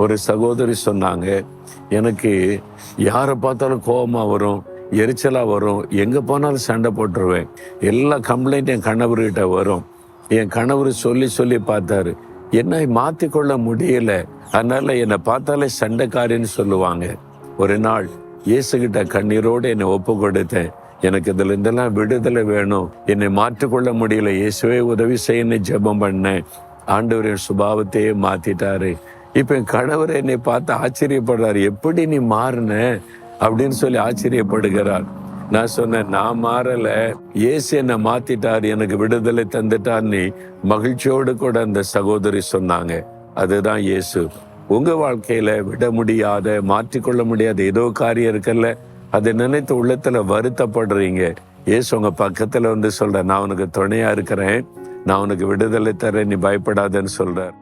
ஒரு சகோதரி சொன்னாங்க, எனக்கு யாரை பார்த்தாலும் கோபமா வரும், எரிச்சலா வரும், எங்க போனாலும் சண்டை போட்டுருவேன், எல்லா கம்ப்ளைண்ட் என் கணவர்கிட்ட வரும். என் கணவர் சொல்லி சொல்லி பார்த்தாரு, என்னை மாத்திக்கொள்ள முடியல, அதனால என்னை பார்த்தாலே சண்டைக்காரின்னு சொல்லுவாங்க. ஒரு நாள் இயேசுகிட்ட கண்ணீரோடு என்னை ஒப்பு கொடுத்தேன். எனக்கு இதுல இருந்தெல்லாம் விடுதலை வேணும், என்னை மாற்றிக்கொள்ள முடியல, இயேசுவே உதவி செய்யன்னு ஜெபம் பண்ணேன். ஆண்டவரின் சுபாவத்தையே மாத்திட்டாரு. இப்ப என் கணவர் என்னை பார்த்து ஆச்சரியப்படுறாரு, எப்படி நீ மாறின அப்படின்னு சொல்லி ஆச்சரியப்படுகிறார். நான் சொன்னேன், நான் மாறல, இயேசு என்னை மாத்திட்டார், எனக்கு விடுதலை தந்துட்டார்னு மகிழ்ச்சியோடு கூட அந்த சகோதரி சொன்னாங்க. அதுதான் இயேசு. உங்க வாழ்க்கையில விட முடியாத, மாற்றிக்கொள்ள முடியாத ஏதோ காரியம் இருக்குல்ல, அதை நினைத்து உள்ளத்துல வருத்தப்படுறீங்க. இயேசு உங்க பக்கத்துல வந்து சொல்ற, நான் உனக்கு துணையா இருக்கிறேன், நான் உனக்கு விடுதலை தரேன், நீ பயப்படாதன்னு சொல்றார்.